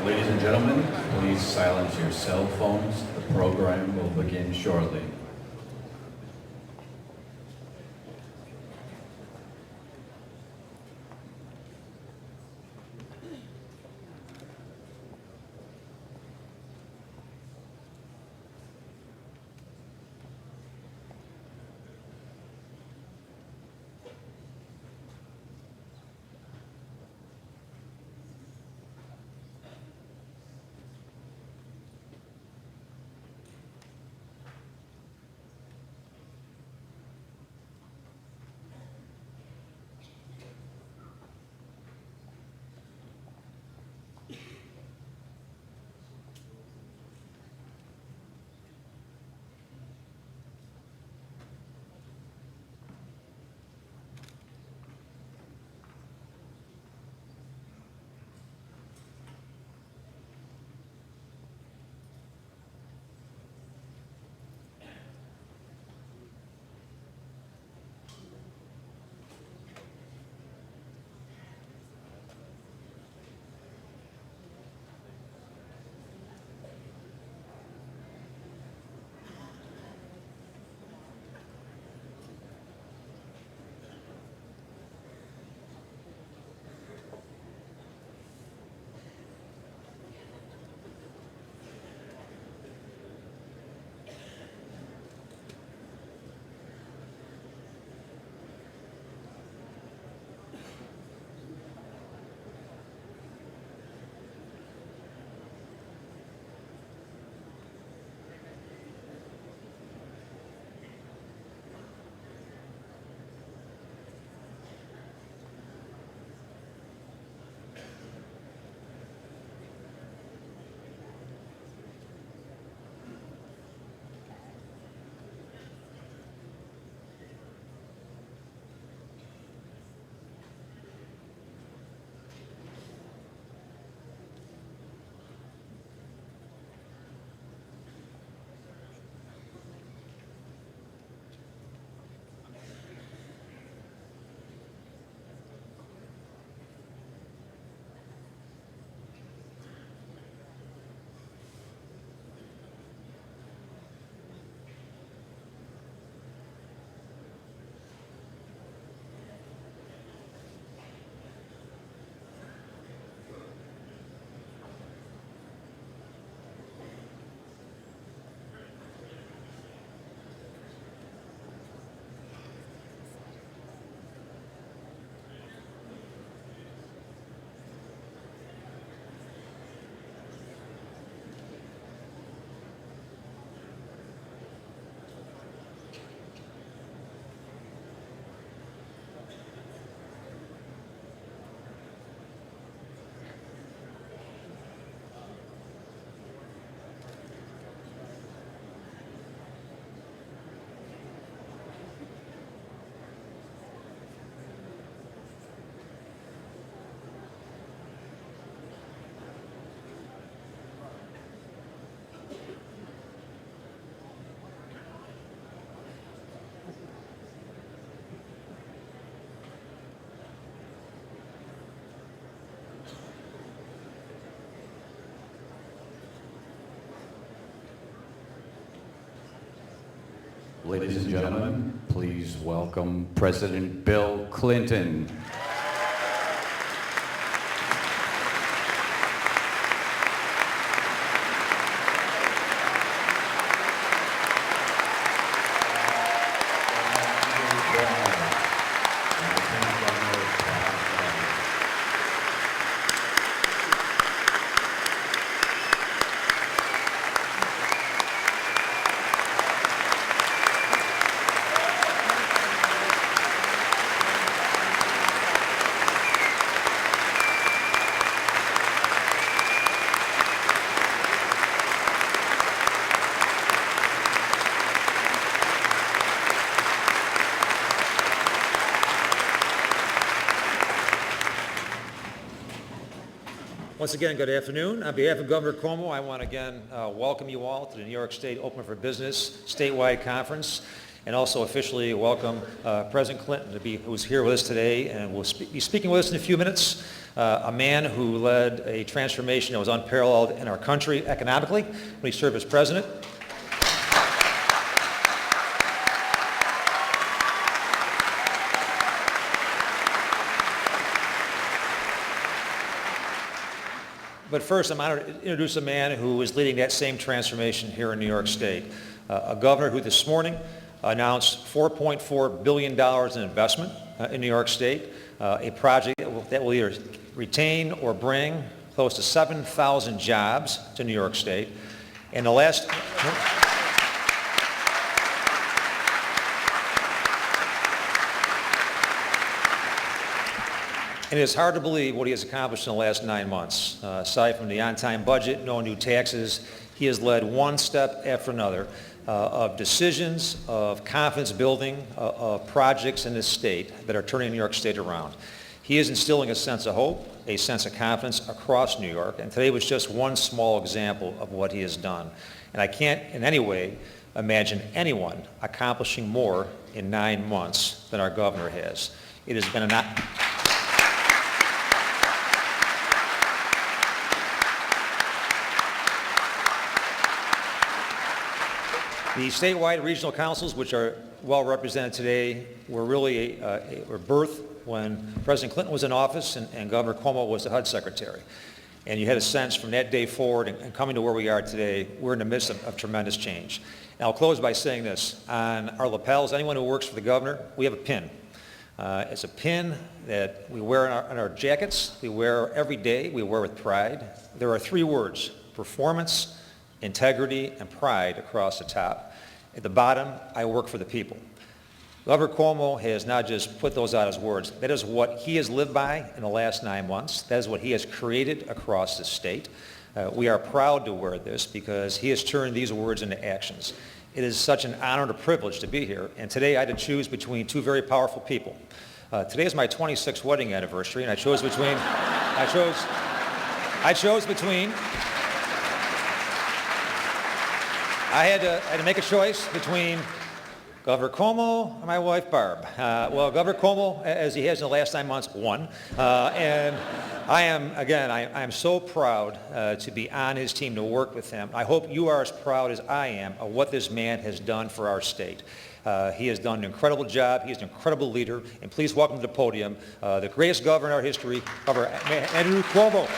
Ladies and gentlemen, please silence your cell phones. The program will begin shortly. Ladies and gentlemen, please welcome President Bill Clinton. Once again, good afternoon. On behalf of Governor Cuomo, I want to again welcome you all to the New York State Open for Business statewide conference, and also officially welcome President Clinton who's here with us today and will be speaking with us in a few minutes. A man who led a transformation that was unparalleled in our country economically when he served as president. But first, I'm honored to introduce a man who is leading that same transformation here in New York State. A governor who this morning announced $4.4 billion in investment in New York State, a project that will either retain or bring close to 7,000 jobs to New York State. And the last... And it's hard to believe what he has accomplished in the last 9 months. Aside from the on-time budget, no new taxes, he has led one step after another of decisions, of confidence building, of projects in this state that are turning New York State around. He is instilling a sense of hope, a sense of confidence across New York, and today was just one small example of what he has done. And I can't in any way imagine anyone accomplishing more in 9 months than our governor has. It has been an... The statewide regional councils, which are well represented today, were really were birthed when President Clinton was in office and Governor Cuomo was the HUD secretary. And you had a sense from that day forward and coming to where we are today, we're in the midst of tremendous change. And I'll close by saying this. On our lapels, anyone who works for the governor, we have a pin. It's a pin that we wear on our jackets, we wear every day, we wear with pride. There are 3 words: performance, integrity, and pride across the top. At the bottom, I work for the people. Governor Cuomo has not just put those out as words. That is what he has lived by in the last 9 months. That is what he has created across the state. We are proud to wear this because he has turned these words into actions. It is such an honor and a privilege to be here. And today I had to choose between 2 very powerful people. Today is my 26th wedding anniversary, and I chose between I had to make a choice between Governor Cuomo and my wife, Barb. Well, Governor Cuomo, as he has in the last 9 months, won. And I am so proud to be on his team, to work with him. I hope you are as proud as I am of what this man has done for our state. He has done an incredible job. He is an incredible leader. And please welcome to the podium the greatest governor in our history, Governor Andrew Cuomo.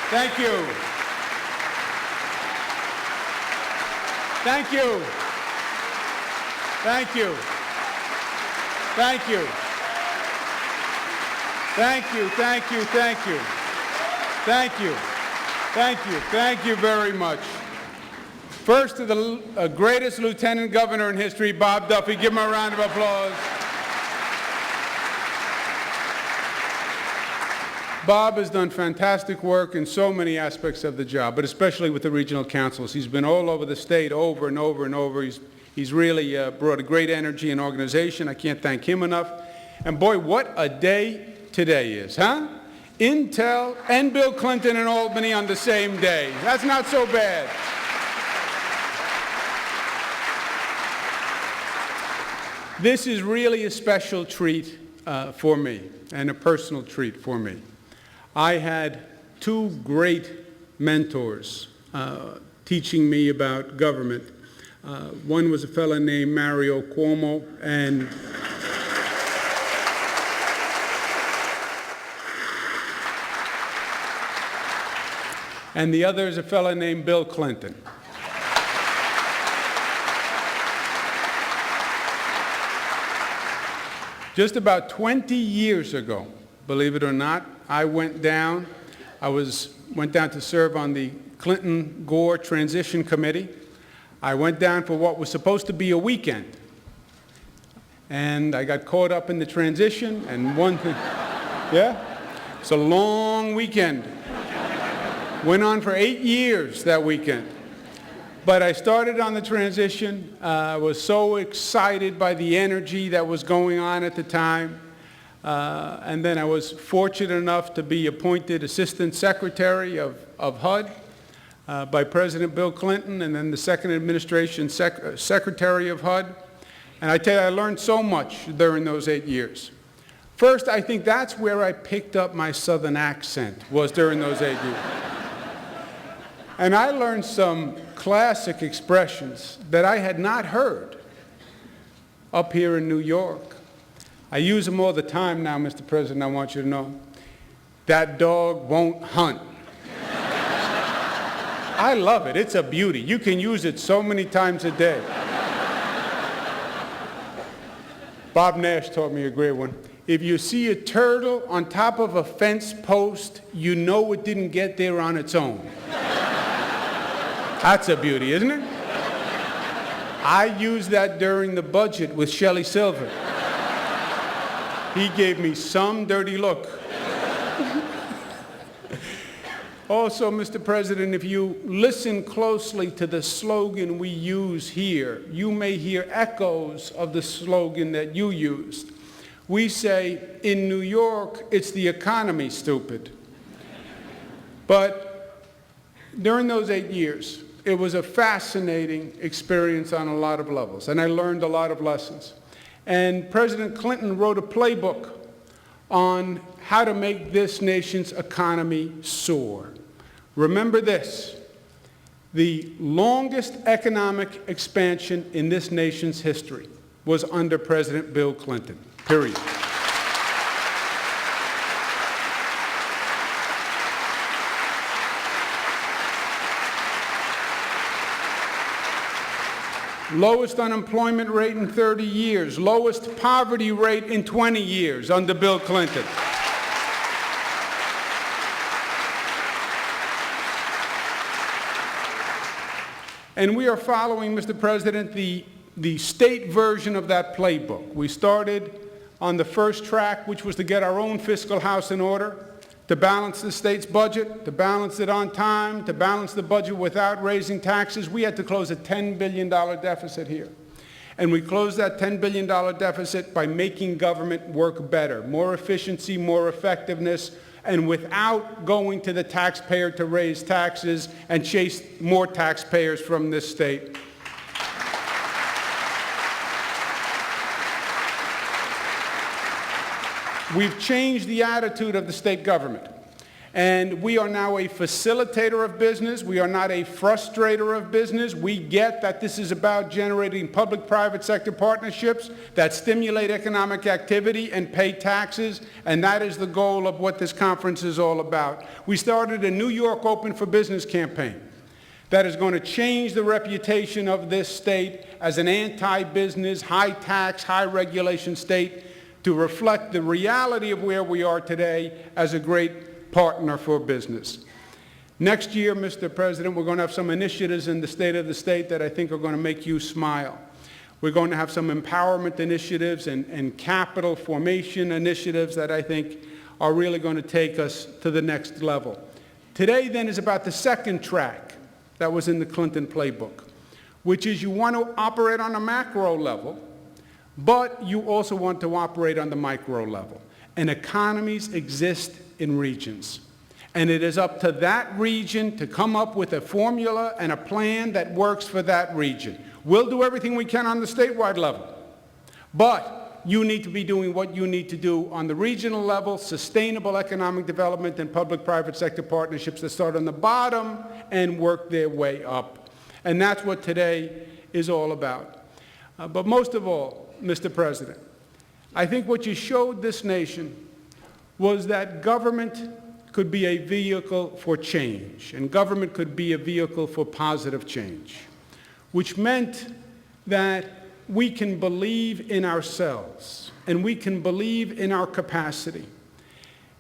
Thank you. Thank you. Thank you. Thank you. Thank you. Thank you. Thank you. Thank you. Thank you. Thank you very much. First to the greatest lieutenant governor in history, Bob Duffy. Give him a round of applause. Bob has done fantastic work in so many aspects of the job, but especially with the regional councils. He's been all over the state over and over and over. He's really brought a great energy and organization. I can't thank him enough. And boy, what a day today is, huh? Intel and Bill Clinton in Albany on the same day. That's not so bad. This is really a special treat for me, and a personal treat for me. I had 2 great mentors teaching me about government. One was a fellow named Mario Cuomo, and the other is a fellow named Bill Clinton. Just about 20 years ago, believe it or not, I went down to serve on the Clinton-Gore Transition Committee. I went down for what was supposed to be a weekend. And I got caught up in the transition, and one thing, yeah? It's a long weekend. Went on for 8 years that weekend. But I started on the transition. I was so excited by the energy that was going on at the time. And then I was fortunate enough to be appointed Assistant Secretary of HUD by President Bill Clinton, and then the second administration Secretary of HUD. And I tell you, I learned so much during those 8 years. First, I think that's where I picked up my Southern accent, was during those 8 years. And I learned some classic expressions that I had not heard up here in New York. I use them all the time now, Mr. President, I want you to know. That dog won't hunt. I love it. It's a beauty. You can use it so many times a day. Bob Nash taught me a great one. If you see a turtle on top of a fence post, you know it didn't get there on its own. That's a beauty, isn't it? I used that during the budget with Shelley Silver. He gave me some dirty look. Also, Mr. President, if you listen closely to the slogan we use here, you may hear echoes of the slogan that you used. We say, in New York, it's the economy, stupid. But during those 8 years, it was a fascinating experience on a lot of levels, and I learned a lot of lessons. And President Clinton wrote a playbook on how to make this nation's economy soar. Remember this, the longest economic expansion in this nation's history was under President Bill Clinton, period. Lowest unemployment rate in 30 years, lowest poverty rate in 20 years under Bill Clinton. And we are following, Mr. President, the state version of that playbook. We started on the first track, which was to get our own fiscal house in order, to balance the state's budget, to balance it on time, to balance the budget without raising taxes. We had to close a $10 billion deficit here. And we closed that $10 billion deficit by making government work better, more efficiency, more effectiveness, and without going to the taxpayer to raise taxes and chase more taxpayers from this state. We've changed the attitude of the state government, and we are now a facilitator of business. We are not a frustrator of business. We get that this is about generating public-private sector partnerships that stimulate economic activity and pay taxes, and that is the goal of what this conference is all about. We started a New York Open for Business campaign that is going to change the reputation of this state as an anti-business, high-tax, high-regulation state to reflect the reality of where we are today as a great partner for business. Next year, Mr. President, we're going to have some initiatives in the state of the state that I think are going to make you smile. We're going to have some empowerment initiatives and capital formation initiatives that I think are really going to take us to the next level. Today, then, is about the second track that was in the Clinton playbook, which is you want to operate on a macro level, but you also want to operate on the micro level. And economies exist in regions. And it is up to that region to come up with a formula and a plan that works for that region. We'll do everything we can on the statewide level. But you need to be doing what you need to do on the regional level, sustainable economic development and public-private sector partnerships that start on the bottom and work their way up. And that's what today is all about. But most of all, Mr. President, I think what you showed this nation was that government could be a vehicle for change, and government could be a vehicle for positive change, which meant that we can believe in ourselves, and we can believe in our capacity.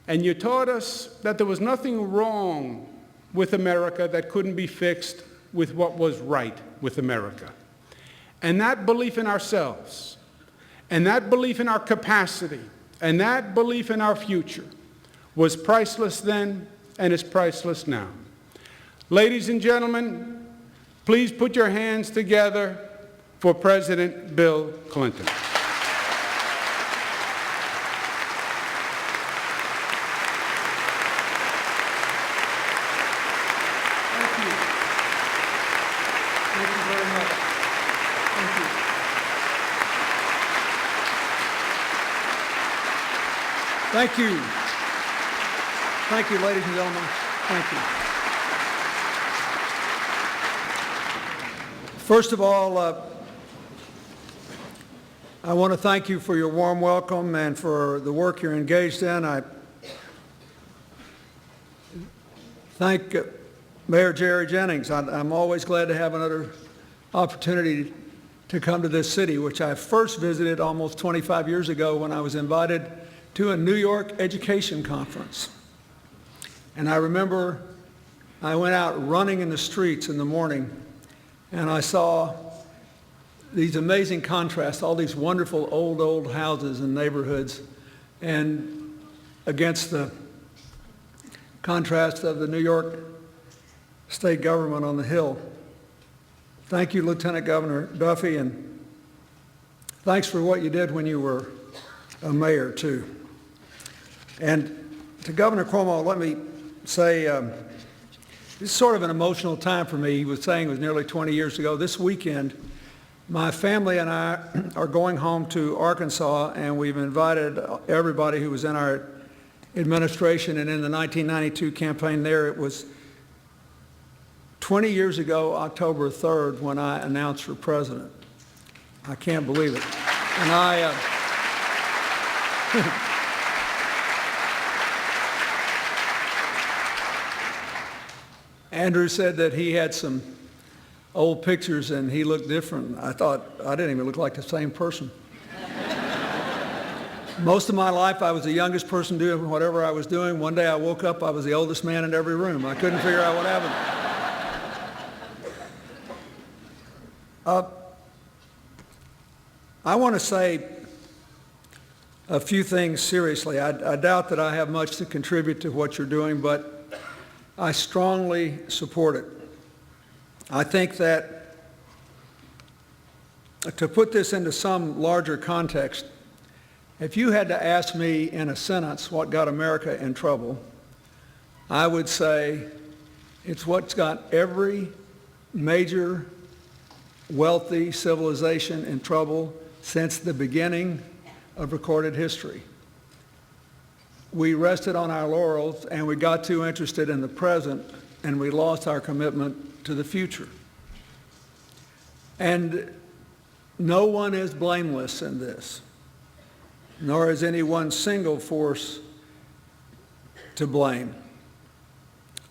And you taught us that there was nothing wrong with America that couldn't be fixed with what was right with America. And that belief in ourselves, and that belief in our capacity, and that belief in our future was priceless then and is priceless now. Ladies and gentlemen, please put your hands together for President Bill Clinton. Thank you. Thank you very much. Thank you. Thank you. Thank you, ladies and gentlemen. Thank you. First of all, I want to thank you for your warm welcome and for the work you're engaged in. I thank Mayor Jerry Jennings. I'm always glad to have another opportunity to come to this city, which I first visited almost 25 years ago when I was invited to a New York education conference. And I remember I went out running in the streets in the morning, and I saw these amazing contrasts, all these wonderful old houses and neighborhoods, and against the contrast of the New York state government on the Hill. Thank you, Lieutenant Governor Duffy, and thanks for what you did when you were a mayor, too. And to Governor Cuomo, let me say, it's sort of an emotional time for me. He was saying it was nearly 20 years ago. This weekend, my family and I are going home to Arkansas, and we've invited everybody who was in our administration and in the 1992 campaign there. It was 20 years ago, October 3rd, when I announced for president. I can't believe it. And Andrew said that he had some old pictures and he looked different. I thought I didn't even look like the same person. Most of my life I was the youngest person doing whatever I was doing. One day I woke up, I was the oldest man in every room. I couldn't figure out what happened. I want to say a few things seriously. I doubt that I have much to contribute to what you're doing, but I strongly support it. I think that to put this into some larger context, if you had to ask me in a sentence what got America in trouble, I would say it's what's got every major wealthy civilization in trouble since the beginning of recorded history. We rested on our laurels and we got too interested in the present and we lost our commitment to the future. And no one is blameless in this, nor is any one single force to blame.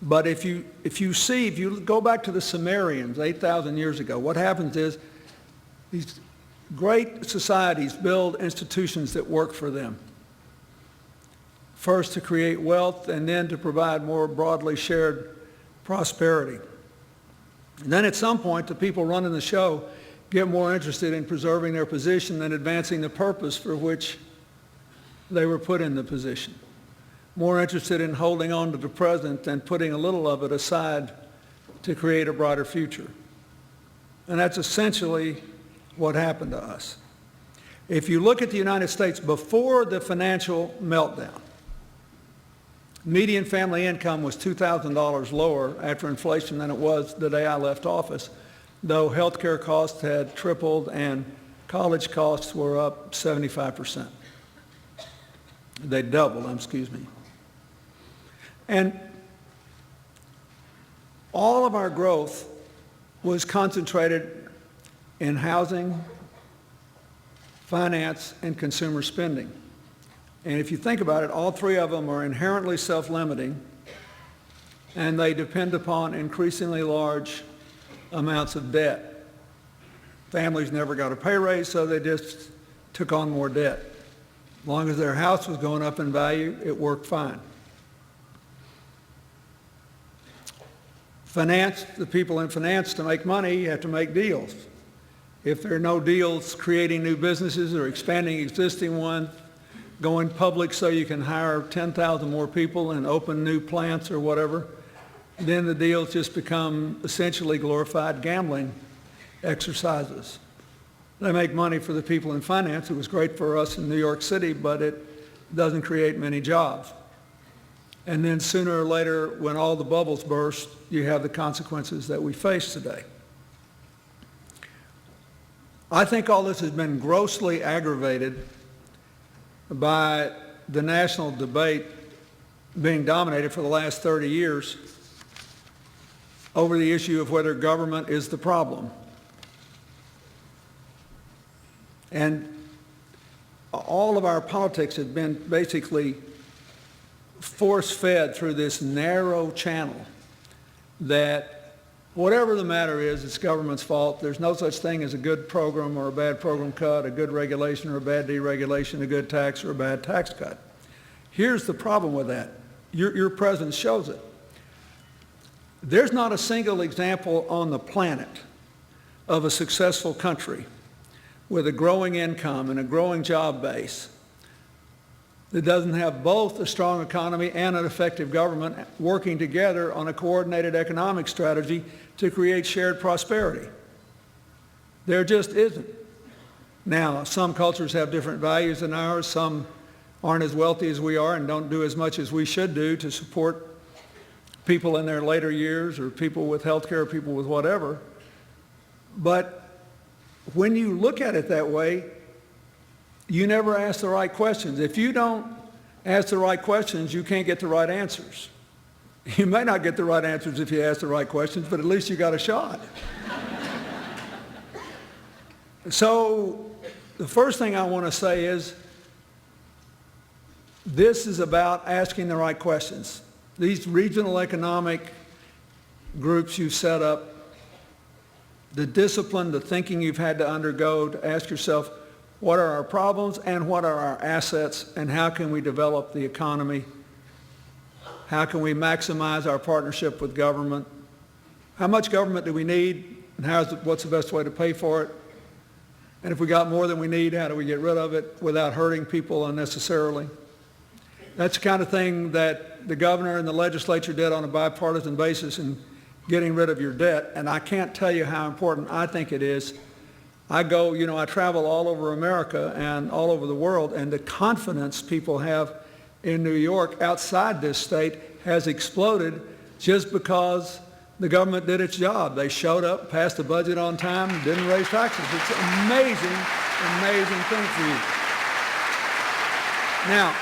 But if you go back to the Sumerians 8,000 years ago, what happens is these great societies build institutions that work for them. First to create wealth and then to provide more broadly shared prosperity. And then at some point, the people running the show get more interested in preserving their position than advancing the purpose for which they were put in the position. More interested in holding on to the present than putting a little of it aside to create a brighter future. And that's essentially what happened to us. If you look at the United States before the financial meltdown, median family income was $2,000 lower after inflation than it was the day I left office, though health care costs had tripled and college costs were up 75%. They doubled, excuse me. And all of our growth was concentrated in housing, finance, and consumer spending. And if you think about it, all three of them are inherently self-limiting, and they depend upon increasingly large amounts of debt. Families never got a pay raise, so they just took on more debt. As long as their house was going up in value, it worked fine. Finance, the people in finance, to make money, you have to make deals. If there are no deals creating new businesses or expanding existing ones, going public so you can hire 10,000 more people and open new plants or whatever, then the deals just become essentially glorified gambling exercises. They make money for the people in finance. It was great for us in New York City, but it doesn't create many jobs. And then sooner or later, when all the bubbles burst, you have the consequences that we face today. I think all this has been grossly aggravated by the national debate being dominated for the last 30 years over the issue of whether government is the problem. And all of our politics have been basically force-fed through this narrow channel that whatever the matter is, it's government's fault. There's no such thing as a good program or a bad program cut, a good regulation or a bad deregulation, a good tax or a bad tax cut. Here's the problem with that. Your presence shows it. There's not a single example on the planet of a successful country with a growing income and a growing job base that doesn't have both a strong economy and an effective government working together on a coordinated economic strategy to create shared prosperity. There just isn't. Now, some cultures have different values than ours. Some aren't as wealthy as we are and don't do as much as we should do to support people in their later years or people with health care, people with whatever. But when you look at it that way, you never ask the right questions. If you don't ask the right questions, you can't get the right answers. You may not get the right answers if you ask the right questions, but at least you got a shot. So the first thing I want to say is this is about asking the right questions. These regional economic groups you set up, the discipline, the thinking you've had to undergo to ask yourself, what are our problems and what are our assets and how can we develop the economy? How can we maximize our partnership with government? How much government do we need and what's the best way to pay for it? And if we got more than we need, how do we get rid of it without hurting people unnecessarily? That's the kind of thing that the governor and the legislature did on a bipartisan basis in getting rid of your debt. And I can't tell you how important I think it is. I travel all over America and all over the world, and the confidence people have in New York outside this state has exploded just because the government did its job. They showed up, passed the budget on time, didn't raise taxes. It's an amazing, amazing thing for you. Now,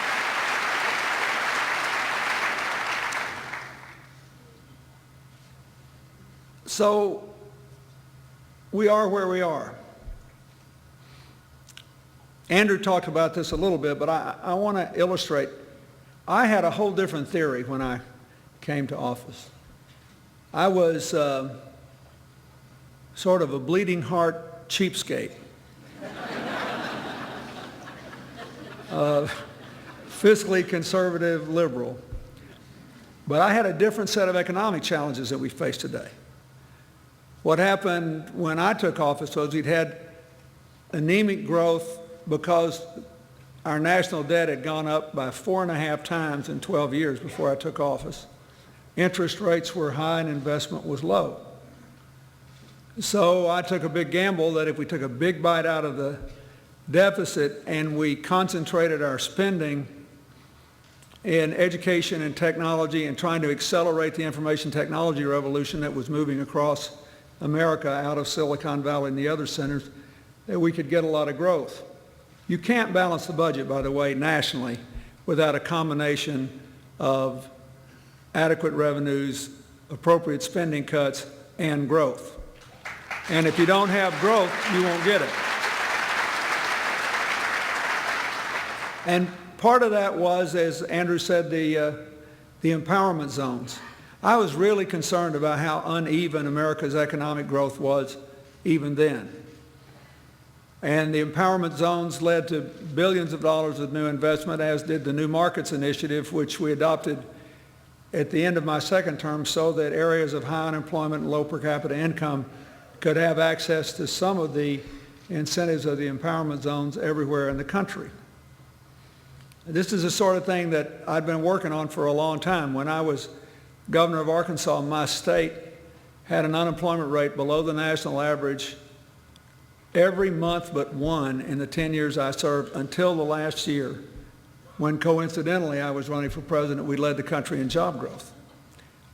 so we are where we are. Andrew talked about this a little bit, but I want to illustrate. I had a whole different theory when I came to office. I was sort of a bleeding heart cheapskate. Fiscally conservative liberal. But I had a different set of economic challenges that we face today. What happened when I took office was we'd had anemic growth because our national debt had gone up by 4.5 times in 12 years before I took office. Interest rates were high and investment was low. So I took a big gamble that if we took a big bite out of the deficit and we concentrated our spending in education and technology and trying to accelerate the information technology revolution that was moving across America out of Silicon Valley and the other centers, that we could get a lot of growth. You can't balance the budget, by the way, nationally without a combination of adequate revenues, appropriate spending cuts, and growth. And if you don't have growth, you won't get it. And part of that was, as Andrew said, the empowerment zones. I was really concerned about how uneven America's economic growth was even then. And the empowerment zones led to billions of dollars of new investment, as did the New Markets Initiative, which we adopted at the end of my second term so that areas of high unemployment and low per capita income could have access to some of the incentives of the empowerment zones everywhere in the country. This is the sort of thing that I'd been working on for a long time. When I was governor of Arkansas, my state had an unemployment rate below the national average every month but one in the 10 years I served until the last year, when coincidentally I was running for president. We led the country in job growth.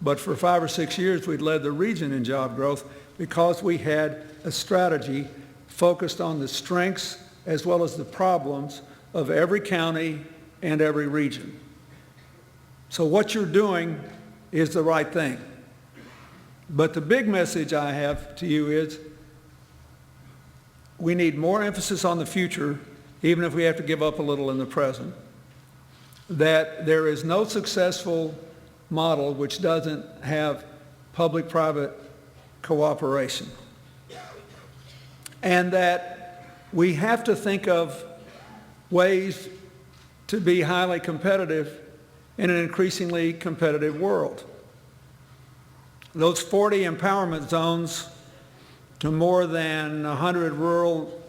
But for 5 or 6 years, we'd led the region in job growth because we had a strategy focused on the strengths as well as the problems of every county and every region. So what you're doing is the right thing. But the big message I have to you is we need more emphasis on the future, even if we have to give up a little in the present. That there is no successful model which doesn't have public-private cooperation. And that we have to think of ways to be highly competitive in an increasingly competitive world. Those 40 empowerment zones to more than 100 rural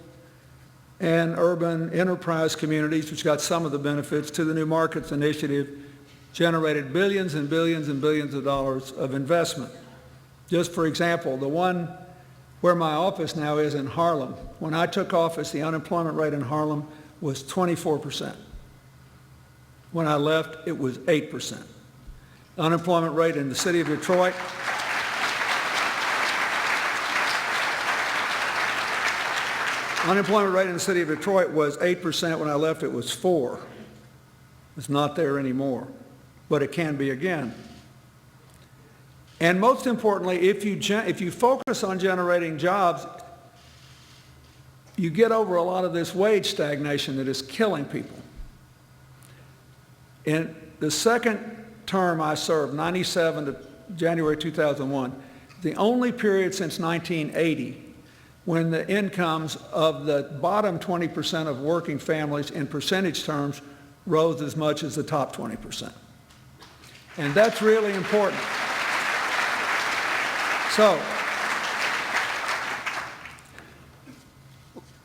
and urban enterprise communities, which got some of the benefits, to the New Markets Initiative, generated billions and billions and billions of dollars of investment. Just for example, the one where my office now is in Harlem. When I took office, the unemployment rate in Harlem was 24%. When I left, it was 8%. The unemployment rate in the city of Detroit, was 8%. When I left, it was 4%. It's not there anymore, but it can be again. And most importantly, if you focus on generating jobs, you get over a lot of this wage stagnation that is killing people. In the second term I served, 97 to January 2001, the only period since 1980 when the incomes of the bottom 20% of working families in percentage terms rose as much as the top 20%. And that's really important. So,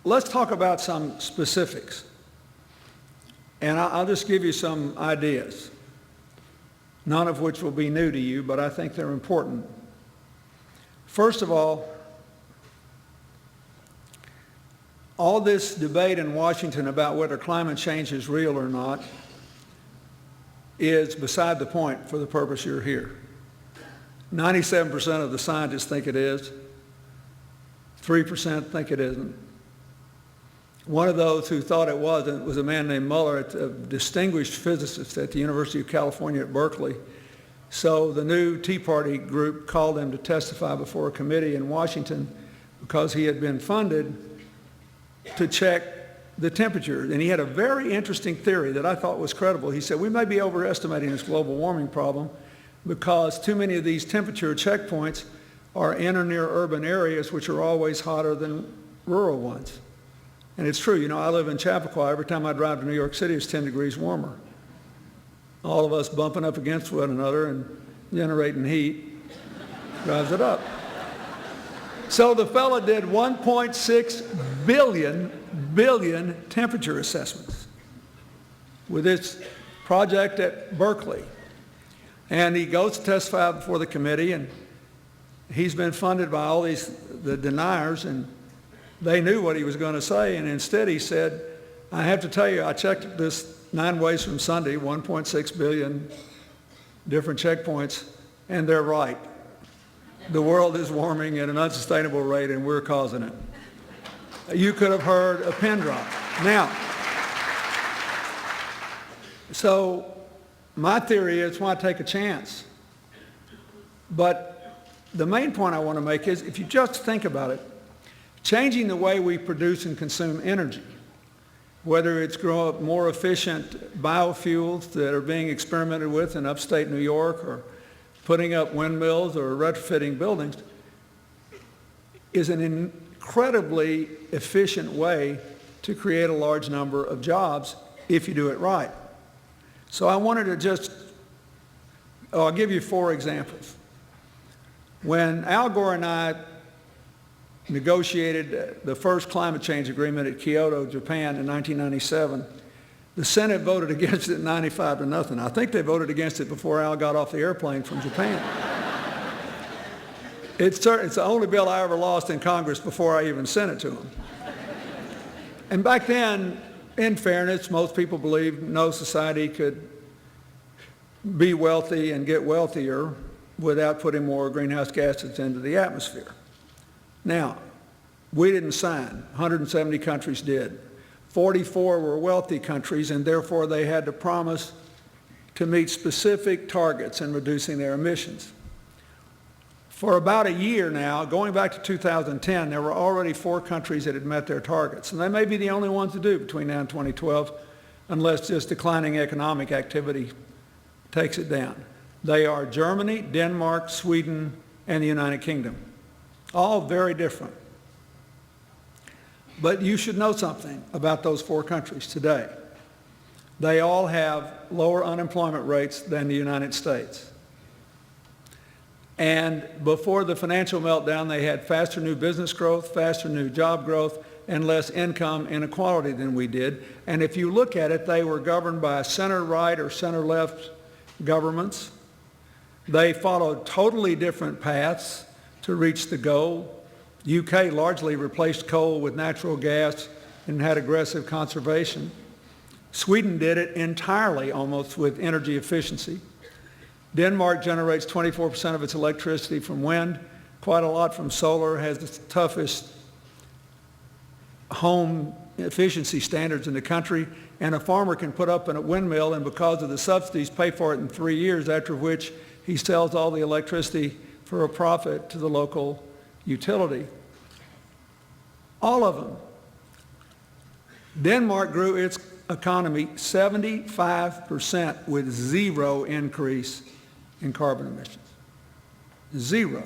let's talk about some specifics. And I'll just give you some ideas, none of which will be new to you, but I think they're important. First of all this debate in Washington about whether climate change is real or not is beside the point for the purpose you're here. 97% of the scientists think it is. 3% think it isn't. One of those who thought it wasn't was a man named Muller, a distinguished physicist at the University of California at Berkeley. So the new Tea Party group called him to testify before a committee in Washington because he had been funded to check the temperature. And he had a very interesting theory that I thought was credible. He said, we may be overestimating this global warming problem because too many of these temperature checkpoints are in or near urban areas which are always hotter than rural ones. And it's true. You know, I live in Chappaqua. Every time I drive to New York City, it's 10 degrees warmer. All of us bumping up against one another and generating heat drives it up. So the fellow did 1.6 billion temperature assessments with this project at Berkeley. And he goes to testify before the committee, and he's been funded by all the deniers, and they knew what he was going to say, and instead he said, I have to tell you, I checked this 9 ways from Sunday, 1.6 billion different checkpoints, and they're right. The world is warming at an unsustainable rate, and we're causing it. you could have heard a pin drop. Now, so my theory is why take a chance? But the main point I want to make is if you just think about it, changing the way we produce and consume energy, whether it's grow up more efficient biofuels that are being experimented with in upstate New York or putting up windmills or retrofitting buildings, is an incredibly efficient way to create a large number of jobs if you do it right. So I wanted to I'll give you 4 examples. When Al Gore and I negotiated the first climate change agreement at Kyoto, Japan in 1997, the Senate voted against it 95-0. I think they voted against it before Al got off the airplane from Japan. It's the only bill I ever lost in Congress before I even sent it to them. And back then, in fairness, most people believed no society could be wealthy and get wealthier without putting more greenhouse gases into the atmosphere. Now, we didn't sign. 170 countries did. 44 were wealthy countries, and therefore they had to promise to meet specific targets in reducing their emissions. For about a year now, going back to 2010, there were already 4 countries that had met their targets. And they may be the only ones to do between now and 2012, unless just declining economic activity takes it down. They are Germany, Denmark, Sweden, and the United Kingdom. All very different. But you should know something about those 4 countries today. They all have lower unemployment rates than the United States. And before the financial meltdown, they had faster new business growth, faster new job growth, and less income inequality than we did. And if you look at it, they were governed by center-right or center-left governments. They followed totally different paths to reach the goal. UK largely replaced coal with natural gas and had aggressive conservation. Sweden did it entirely almost with energy efficiency. Denmark generates 24% of its electricity from wind, quite a lot from solar, has the toughest home efficiency standards in the country, and a farmer can put up a windmill and because of the subsidies pay for it in 3 years, after which he sells all the electricity for a profit to the local utility. All of them. Denmark grew its economy 75% with 0 increase in carbon emissions. 0.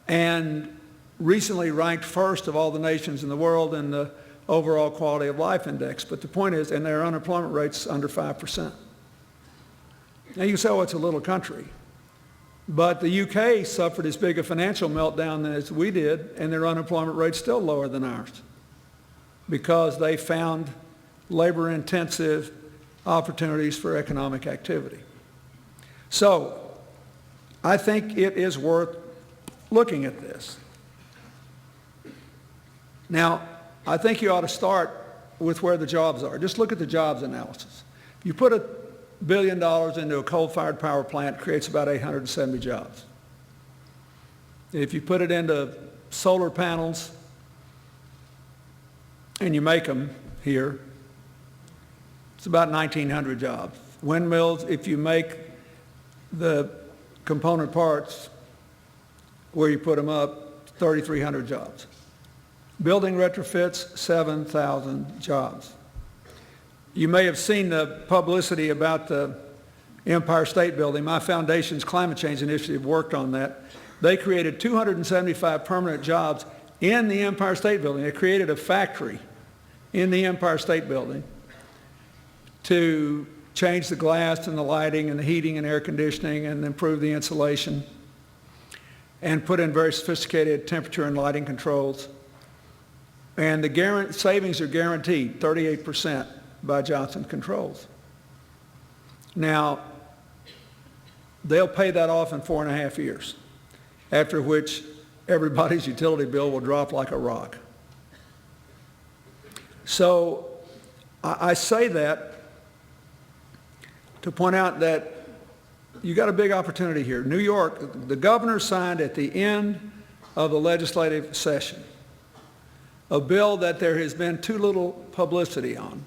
And recently ranked first of all the nations in the world in the overall quality of life index. But the point is, and their unemployment rate's under 5%. Now you say, oh, it's a little country. But the UK suffered as big a financial meltdown as we did, and their unemployment rate's still lower than ours because they found labor-intensive opportunities for economic activity. So I think it is worth looking at this. Now, I think you ought to start with where the jobs are. Just look at the jobs analysis. If you put $1 billion into a coal-fired power plant, it creates about 870 jobs. If you put it into solar panels and you make them here, it's about 1,900 jobs. Windmills, if you make the component parts where you put them up, 3,300 jobs. Building retrofits, 7,000 jobs. You may have seen the publicity about the Empire State Building. My foundation's climate change initiative worked on that. They created 275 permanent jobs in the Empire State Building. They created a factory in the Empire State Building to change the glass and the lighting and the heating and air conditioning and improve the insulation and put in very sophisticated temperature and lighting controls. And the savings are guaranteed, 38% by Johnson Controls. Now, they'll pay that off in 4.5 years, after which everybody's utility bill will drop like a rock. So I say that to point out that you got a big opportunity here. New York, the governor signed at the end of the legislative session a bill that there has been too little publicity on,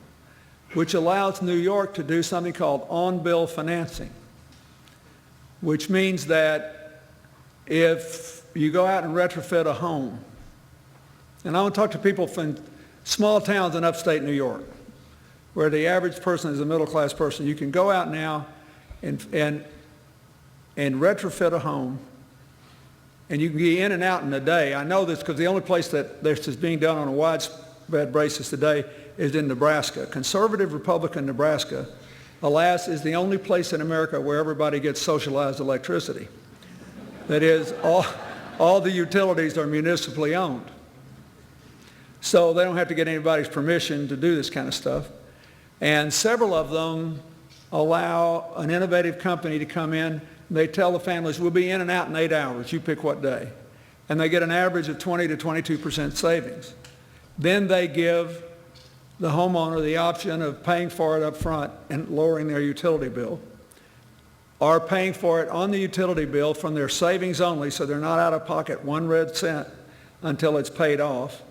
which allows New York to do something called on-bill financing, which means that if you go out and retrofit a home, and I want to talk to people from small towns in upstate New York, where the average person is a middle-class person. You can go out now and retrofit a home, and you can be in and out in a day. I know this because the only place that this is being done on a widespread basis today is in Nebraska. Conservative Republican Nebraska, alas, is the only place in America where everybody gets socialized electricity. That is, all the utilities are municipally owned. So they don't have to get anybody's permission to do this kind of stuff. And several of them allow an innovative company to come in. They tell the families, we'll be in and out in 8 hours. You pick what day. And they get an average of 20 to 22% savings. Then they give the homeowner the option of paying for it up front and lowering their utility bill, or paying for it on the utility bill from their savings only, so they're not out of pocket 1 red cent until it's paid off.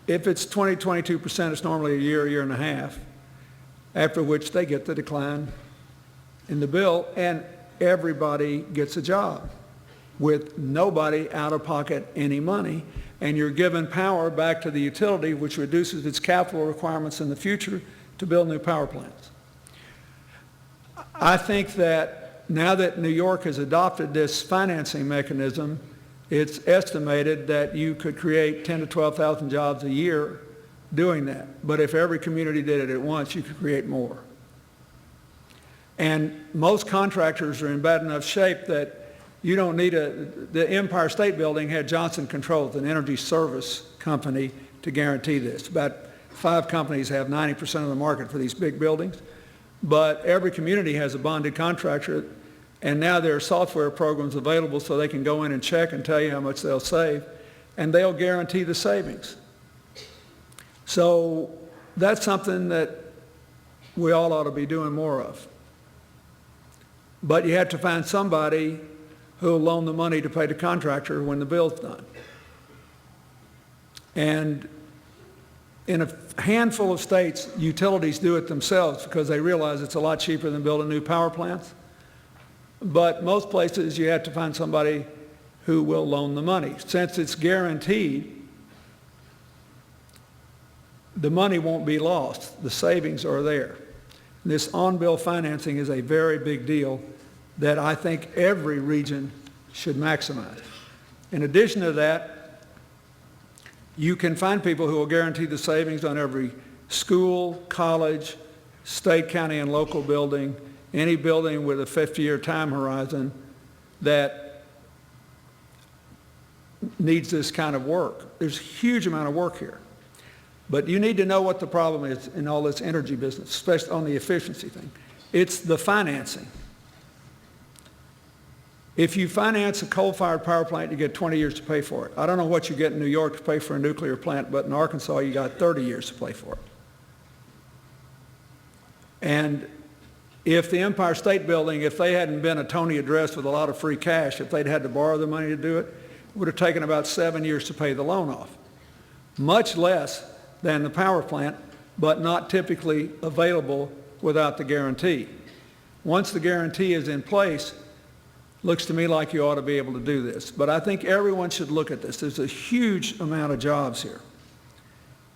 If it's 20, 22%, it's normally a year and a half, after which they get the decline in the bill, and everybody gets a job with nobody out of pocket any money, and you're giving power back to the utility, which reduces its capital requirements in the future to build new power plants. I think that now that New York has adopted this financing mechanism, it's estimated that you could create 10 to 12,000 jobs a year doing that. But if every community did it at once, you could create more. And most contractors are in bad enough shape that you don't need the Empire State Building had Johnson Controls, an energy service company, to guarantee this. About 5 companies have 90% of the market for these big buildings. But every community has a bonded contractor, and now there are software programs available so they can go in and check and tell you how much they'll save, and they'll guarantee the savings. So that's something that we all ought to be doing more of. But you have to find somebody who will loan the money to pay the contractor when the bill's done. And in a handful of states, utilities do it themselves because they realize it's a lot cheaper than building new power plants. But most places, you have to find somebody who will loan the money. Since it's guaranteed, the money won't be lost. The savings are there. This on-bill financing is a very big deal that I think every region should maximize. In addition to that, you can find people who will guarantee the savings on every school, college, state, county, and local building, any building with a 50-year time horizon that needs this kind of work. There's a huge amount of work here. But you need to know what the problem is in all this energy business, especially on the efficiency thing. It's the financing. If you finance a coal-fired power plant, you get 20 years to pay for it. I don't know what you get in New York to pay for a nuclear plant, but in Arkansas, you got 30 years to pay for it. And if the Empire State Building, if they hadn't been a Tony address with a lot of free cash, if they'd had to borrow the money to do it, it would have taken about 7 years to pay the loan off. Much less than the power plant, but not typically available without the guarantee. Once the guarantee is in place, looks to me like you ought to be able to do this. But I think everyone should look at this. There's a huge amount of jobs here.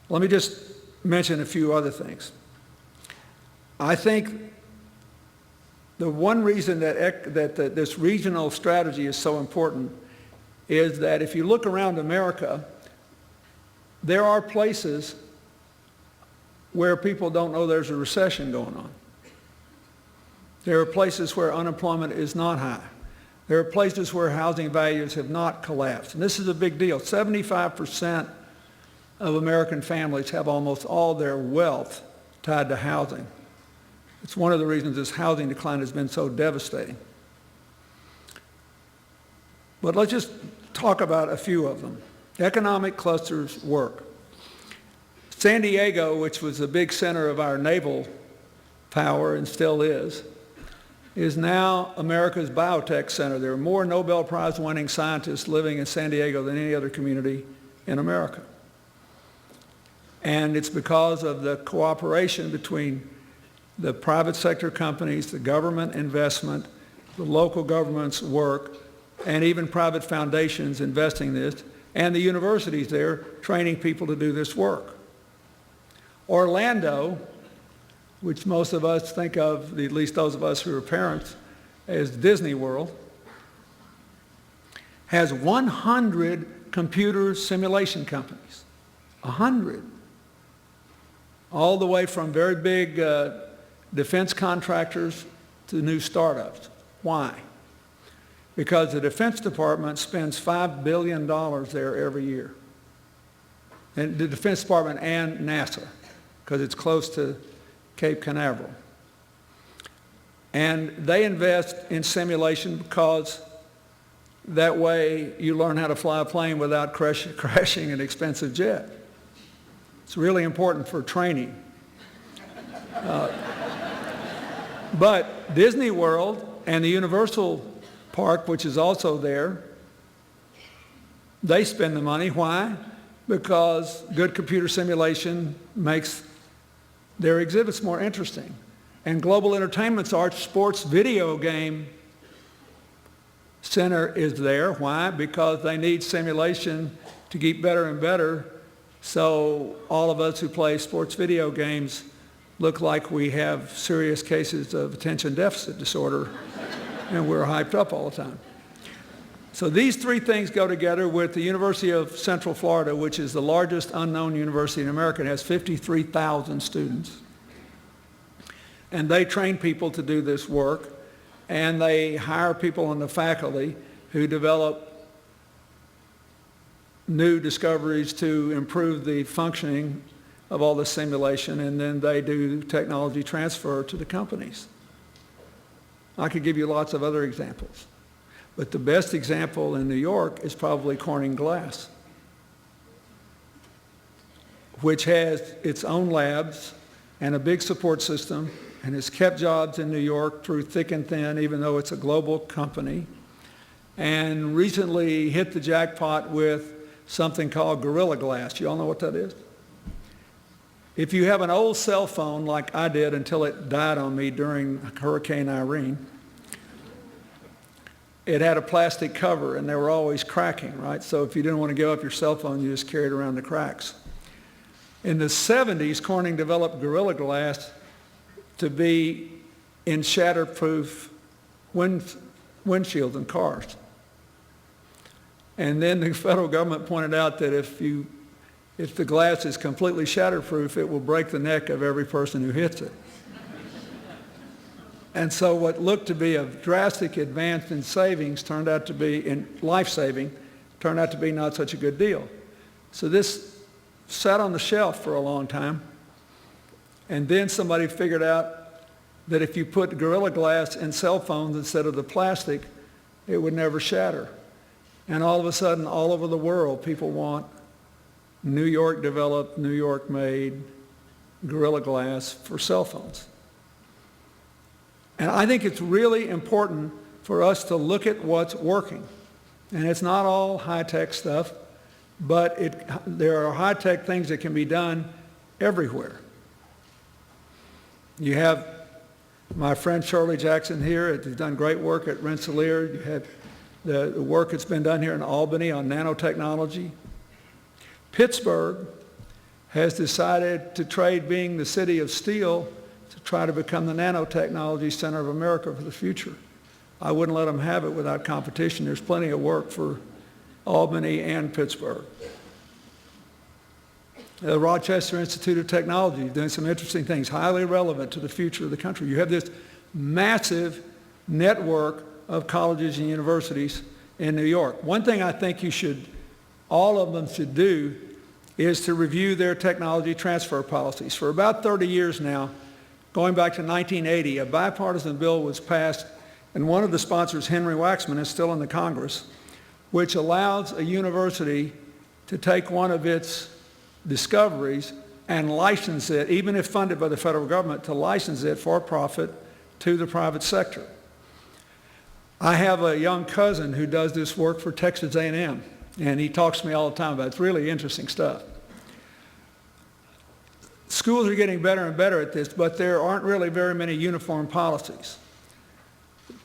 Let me just mention a few other things. I think the one reason that this regional strategy is so important is that if you look around America, there are places where people don't know there's a recession going on. There are places where unemployment is not high. There are places where housing values have not collapsed. And this is a big deal. 75% of American families have almost all their wealth tied to housing. It's one of the reasons this housing decline has been so devastating. But let's just talk about a few of them. Economic clusters work. San Diego, which was a big center of our naval power and still is now America's biotech center. There are more Nobel Prize winning scientists living in San Diego than any other community in America. And it's because of the cooperation between the private sector companies, the government investment, the local government's work, and even private foundations investing this, and the universities there training people to do this work. Orlando, which most of us think of, at least those of us who are parents, as Disney World, has 100 computer simulation companies. 100. All the way from very big defense contractors to new startups. Why? Because the Defense Department spends $5 billion there every year. And the Defense Department and NASA, because it's close to Cape Canaveral. And they invest in simulation because that way you learn how to fly a plane without crashing an expensive jet. It's really important for training. But Disney World and the Universal Park, which is also there, they spend the money. Why? Because good computer simulation makes their exhibits more interesting. And Global Entertainment's Arts Sports Video Game Center is there. Why? Because they need simulation to get better and better, so all of us who play sports video games look like we have serious cases of attention deficit disorder and we're hyped up all the time. So these three things go together with the University of Central Florida, which is the largest unknown university in America. It has 53,000 students. And they train people to do this work, and they hire people on the faculty who develop new discoveries to improve the functioning of all the simulation, and then they do technology transfer to the companies. I could give you lots of other examples, but the best example in New York is probably Corning Glass, which has its own labs and a big support system, and has kept jobs in New York through thick and thin, even though it's a global company, and recently hit the jackpot with something called Gorilla Glass. You all know what that is? If you have an old cell phone like I did until it died on me during Hurricane Irene, it had a plastic cover and they were always cracking, right? So if you didn't want to give up your cell phone, you just carried around the cracks. In the 70s, Corning developed Gorilla Glass to be in shatterproof windshields in cars. And then the federal government pointed out that if the glass is completely shatterproof, it will break the neck of every person who hits it. And so what looked to be a drastic advance in savings turned out to be, in life-saving, turned out to be not such a good deal. So this sat on the shelf for a long time. And then somebody figured out that if you put Gorilla Glass in cell phones instead of the plastic, it would never shatter. And all of a sudden, all over the world, people want New York developed, New York made Gorilla Glass for cell phones. And I think it's really important for us to look at what's working. And it's not all high-tech stuff, but there are high-tech things that can be done everywhere. You have my friend Shirley Jackson here, who's done great work at Rensselaer. You have the work that's been done here in Albany on nanotechnology. Pittsburgh has decided to trade being the city of steel to try to become the nanotechnology center of America for the future. I wouldn't let them have it without competition. There's plenty of work for Albany and Pittsburgh. The Rochester Institute of Technology is doing some interesting things, highly relevant to the future of the country. You have this massive network of colleges and universities in New York. One thing I think all of them should do is to review their technology transfer policies. For about 30 years now, going back to 1980, a bipartisan bill was passed, and one of the sponsors, Henry Waxman, is still in the Congress, which allows a university to take one of its discoveries and license it, even if funded by the federal government, to license it for profit to the private sector. I have a young cousin who does this work for Texas A&M, And he talks to me all the time about it. It's really interesting stuff. Schools are getting better and better at this, but there aren't really very many uniform policies.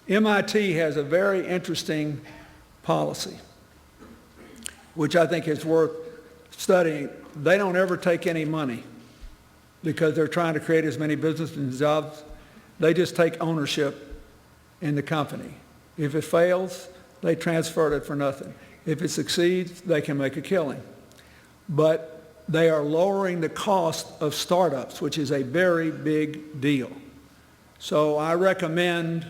MIT has a very interesting policy, which I think is worth studying. They don't ever take any money because they're trying to create as many businesses and jobs. They just take ownership in the company. If it fails, they transfer it for nothing. If it succeeds, they can make a killing. But they are lowering the cost of startups, which is a very big deal. So I recommend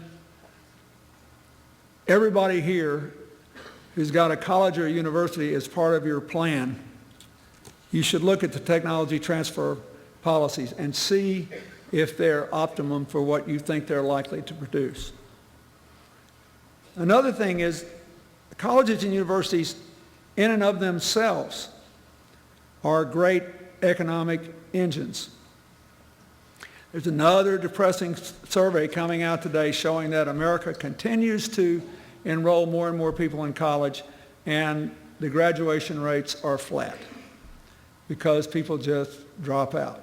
everybody here who's got a college or a university as part of your plan, you should look at the technology transfer policies and see if they're optimum for what you think they're likely to produce. Another thing is colleges and universities in and of themselves are great economic engines. There's another depressing survey coming out today showing that America continues to enroll more and more people in college, and the graduation rates are flat because people just drop out.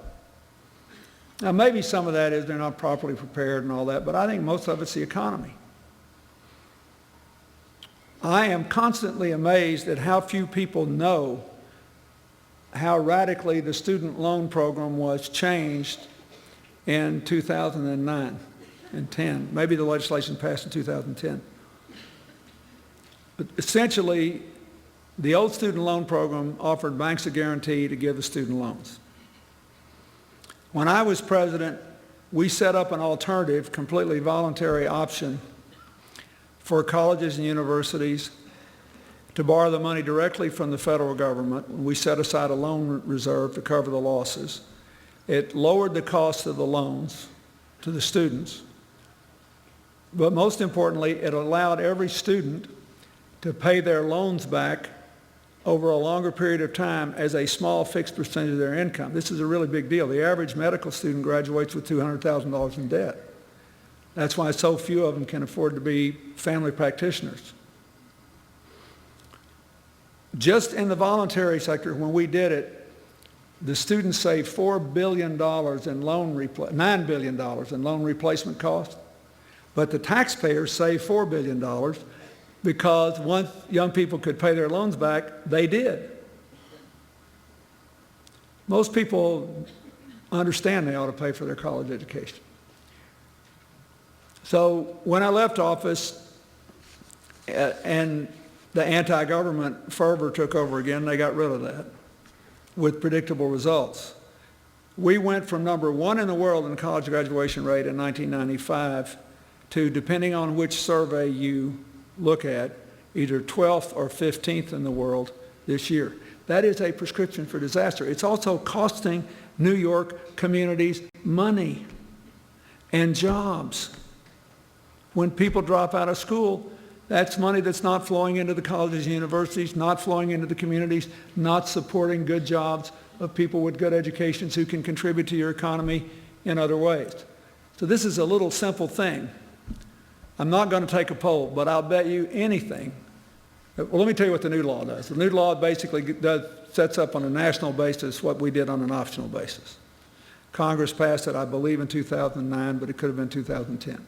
Now, maybe some of that is they're not properly prepared and all that, but I think most of it's the economy. I am constantly amazed at how few people know how radically the student loan program was changed in 2009 and 10. Maybe the legislation passed in 2010. But essentially, the old student loan program offered banks a guarantee to give the student loans. When I was president, we set up an alternative, completely voluntary option for colleges and universities to borrow the money directly from the federal government. We set aside a loan reserve to cover the losses. It lowered the cost of the loans to the students. But most importantly, it allowed every student to pay their loans back over a longer period of time as a small fixed percentage of their income. This is a really big deal. The average medical student graduates with $200,000 in debt. That's why so few of them can afford to be family practitioners. Just in the voluntary sector, when we did it, the students saved $4 billion in $9 billion in loan replacement costs, but the taxpayers saved $4 billion because once young people could pay their loans back, they did. Most people understand they ought to pay for their college education. So when I left office and the anti-government fervor took over again, they got rid of that with predictable results. We went from number 1 in the world in college graduation rate in 1995 to, depending on which survey you look at, either 12th or 15th in the world this year. That is a prescription for disaster. It's also costing New York communities money and jobs. When people drop out of school, that's money that's not flowing into the colleges and universities, not flowing into the communities, not supporting good jobs of people with good educations who can contribute to your economy in other ways. So this is a little simple thing. I'm not going to take a poll, but I'll bet you anything. Well, let me tell you what the new law does. The new law basically sets up on a national basis what we did on an optional basis. Congress passed it, I believe, in 2009, but it could have been 2010.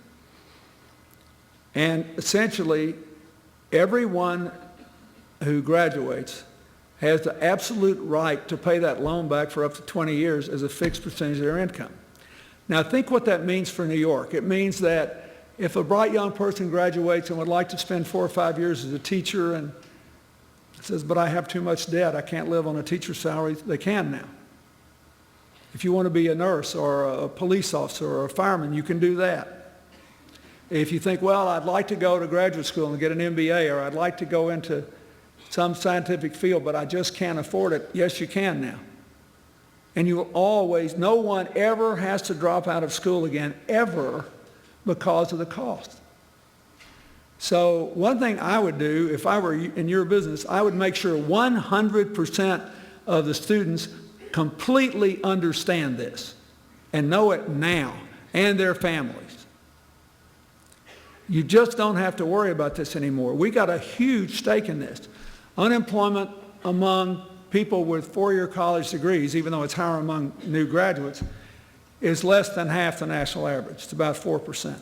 And essentially, everyone who graduates has the absolute right to pay that loan back for up to 20 years as a fixed percentage of their income. Now, think what that means for New York. It means that if a bright young person graduates and would like to spend 4 or 5 years as a teacher and says, but I have too much debt, I can't live on a teacher's salary, they can now. If you want to be a nurse or a police officer or a fireman, you can do that. If you think, well, I'd like to go to graduate school and get an MBA, or I'd like to go into some scientific field, but I just can't afford it, yes, you can now. And you will always, no one ever has to drop out of school again, ever, because of the cost. So one thing I would do, if I were in your business, I would make sure 100% of the students completely understand this and know it now, and their families. You just don't have to worry about this anymore. We got a huge stake in this. Unemployment among people with four-year college degrees, even though it's higher among new graduates, is less than half the national average. It's about 4%.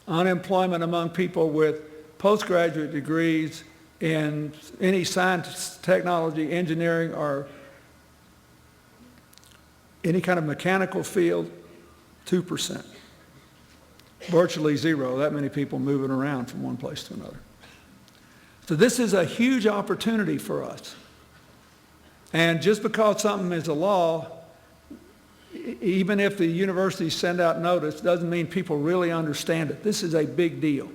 Unemployment among people with postgraduate degrees in any science, technology, engineering, or any kind of mechanical field, 2%. Virtually zero, that many people moving around from one place to another. So this is a huge opportunity for us. And just because something is a law, even if the universities send out notice, doesn't mean people really understand it. This is a big deal.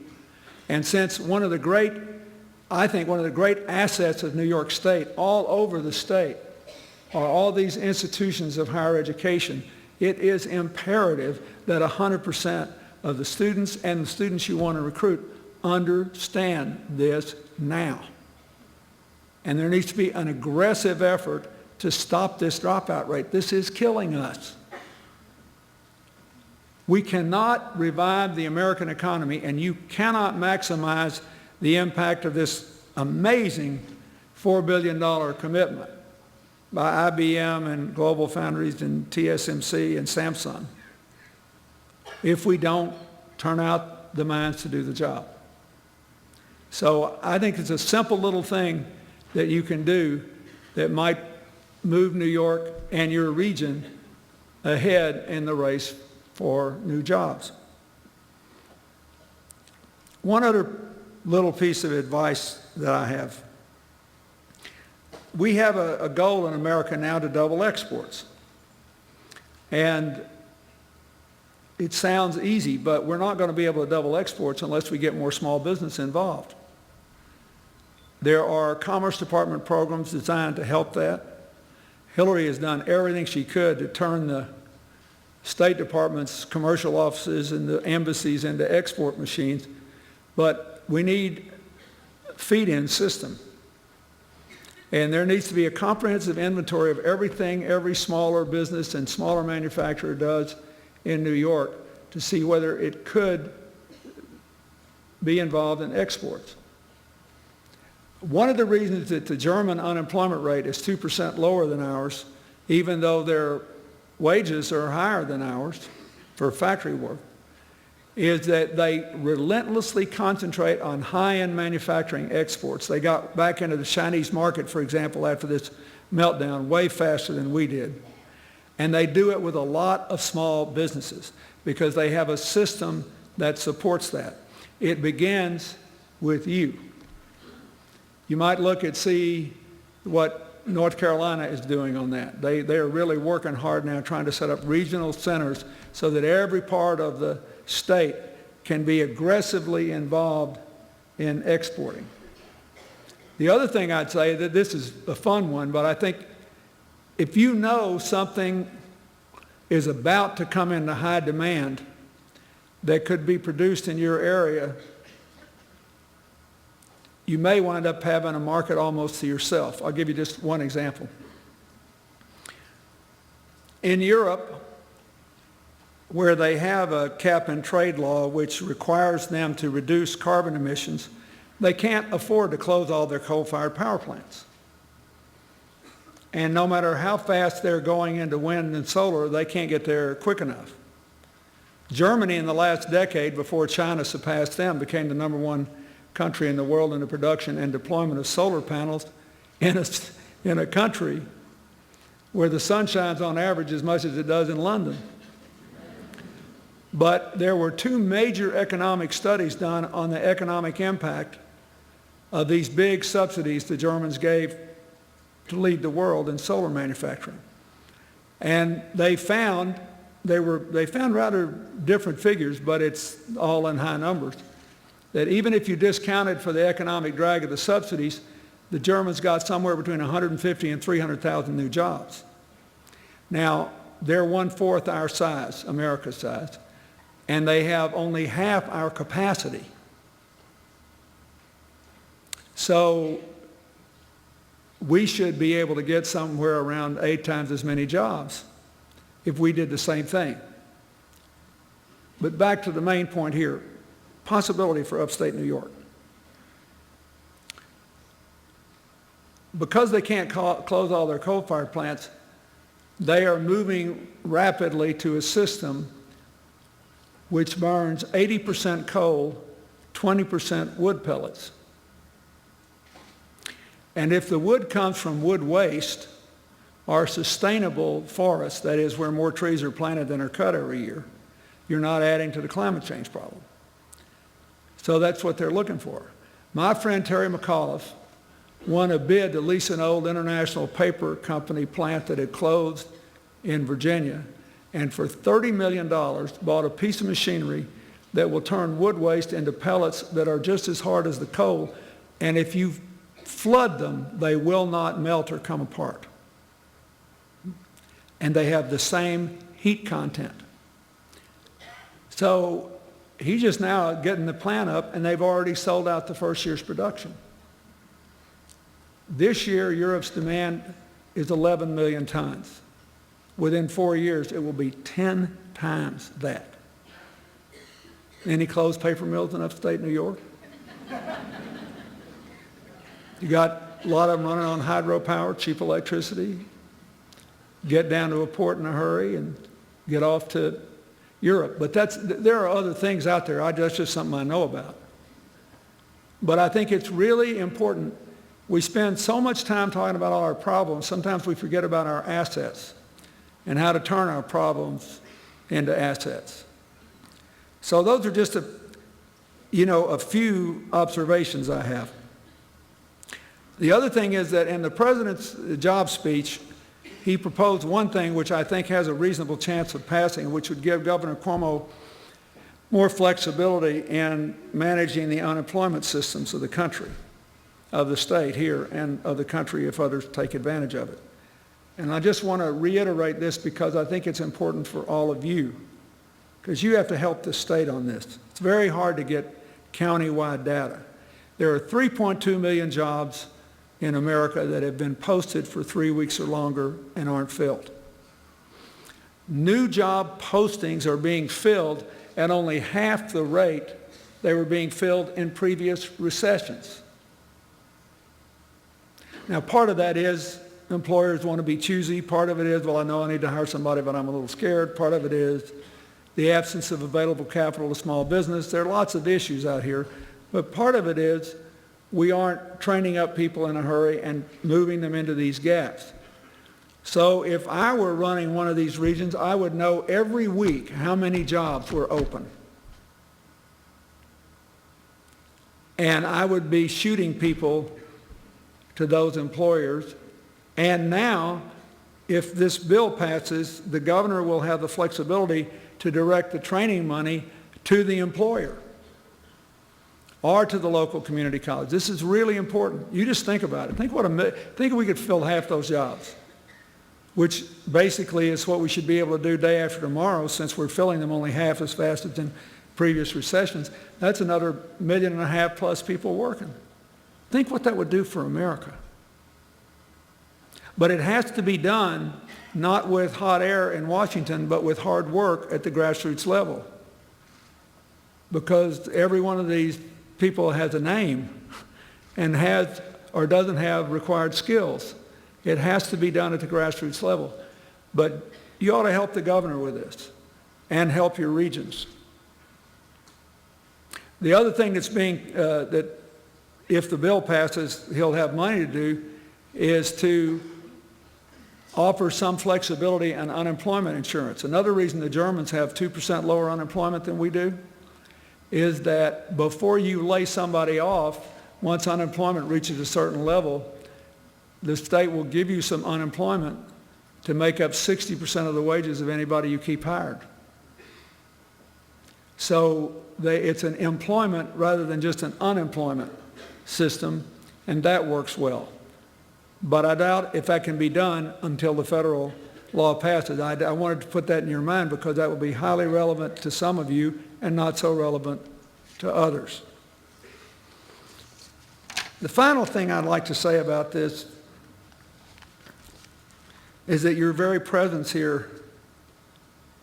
And since I think one of the great assets of New York State, all over the state, are all these institutions of higher education, it is imperative that 100% of the students and the students you want to recruit understand this now. And there needs to be an aggressive effort to stop this dropout rate. This is killing us. We cannot revive the American economy, and you cannot maximize the impact of this amazing $4 billion commitment by IBM and Global Foundries and TSMC and Samsung if we don't turn out the minds to do the job. So I think it's a simple little thing that you can do that might move New York and your region ahead in the race for new jobs. One other little piece of advice that I have. We have a goal in America now to double exports. And it sounds easy, but we're not going to be able to double exports unless we get more small business involved. There are Commerce Department programs designed to help that. Hillary has done everything she could to turn the State Department's commercial offices and the embassies into export machines, but we need a feed-in system. And there needs to be a comprehensive inventory of everything every smaller business and smaller manufacturer does in New York to see whether it could be involved in exports. One of the reasons that the German unemployment rate is 2% lower than ours, even though their wages are higher than ours for factory work, is that they relentlessly concentrate on high-end manufacturing exports. They got back into the Chinese market, for example, after this meltdown way faster than we did. And they do it with a lot of small businesses because they have a system that supports that. It begins with you. You might look and see what North Carolina is doing on that. They are really working hard now trying to set up regional centers so that every part of the state can be aggressively involved in exporting. The other thing I'd say, that this is a fun one, but I think if you know something is about to come into high demand that could be produced in your area, you may wind up having a market almost to yourself. I'll give you just one example. In Europe, where they have a cap and trade law which requires them to reduce carbon emissions, they can't afford to close all their coal-fired power plants. And no matter how fast they're going into wind and solar, they can't get there quick enough. Germany in the last decade, before China surpassed them, became the #1 country in the world in the production and deployment of solar panels in a country where the sun shines on average as much as it does in London. But there were 2 major economic studies done on the economic impact of these big subsidies the Germans gave to lead the world in solar manufacturing. And they found rather different figures, but it's all in high numbers, that even if you discounted for the economic drag of the subsidies, the Germans got somewhere between 150 and 300,000 new jobs. Now, they're 1/4 our size, America's size, and they have only half our capacity. So we should be able to get somewhere around 8 times as many jobs if we did the same thing. But back to the main point here, possibility for upstate New York. because they can't close all their coal-fired plants, they are moving rapidly to a system which burns 80% coal, 20% wood pellets. And if the wood comes from wood waste or sustainable forests, that is where more trees are planted than are cut every year, you're not adding to the climate change problem. So that's what they're looking for. My friend Terry McAuliffe won a bid to lease an old International Paper Company plant that had closed in Virginia, and for $30 million bought a piece of machinery that will turn wood waste into pellets that are just as hard as the coal, and if you flood them, they will not melt or come apart. And they have the same heat content. So he's just now getting the plant up, and they've already sold out the first year's production. This year, Europe's demand is 11 million tons. Within 4 years, it will be 10 times that. Any closed paper mills in upstate New York? You got a lot of them running on hydropower, cheap electricity. Get down to a port in a hurry and get off to Europe. But there are other things out there. That's just something I know about. But I think it's really important. We spend so much time talking about all our problems, sometimes we forget about our assets and how to turn our problems into assets. So those are just a few observations I have. The other thing is that in the president's job speech, he proposed one thing which I think has a reasonable chance of passing, which would give Governor Cuomo more flexibility in managing the unemployment systems of the country, of the state here, and of the country if others take advantage of it. And I just want to reiterate this because I think it's important for all of you, because you have to help the state on this. It's very hard to get county-wide data. There are 3.2 million jobs in America that have been posted for 3 weeks or longer and aren't filled. New job postings are being filled at only half the rate they were being filled in previous recessions. Now, part of that is employers want to be choosy. Part of it is, well, I know I need to hire somebody, but I'm a little scared. Part of it is the absence of available capital to small business. There are lots of issues out here, but part of it is we aren't training up people in a hurry and moving them into these gaps. So if I were running one of these regions, I would know every week how many jobs were open. And I would be shooting people to those employers. And now, if this bill passes, the governor will have the flexibility to direct the training money to the employer or to the local community college. This is really important. You just think about it. Think if we could fill half those jobs, which basically is what we should be able to do day after tomorrow, since we're filling them only half as fast as in previous recessions. That's another 1.5 million plus people working. Think what that would do for America. But it has to be done not with hot air in Washington, but with hard work at the grassroots level. Because every one of these people has a name and has or doesn't have required skills. It has to be done at the grassroots level. But you ought to help the governor with this and help your regions. The other thing that's that if the bill passes, he'll have money to do is to offer some flexibility on unemployment insurance. Another reason the Germans have 2% lower unemployment than we do is that before you lay somebody off, once unemployment reaches a certain level, the state will give you some unemployment to make up 60% of the wages of anybody you keep hired. So it's an employment rather than just an unemployment system, and that works well. But I doubt if that can be done until the federal law passes. I wanted to put that in your mind because that will be highly relevant to some of you and not so relevant to others. The final thing I'd like to say about this is that your very presence here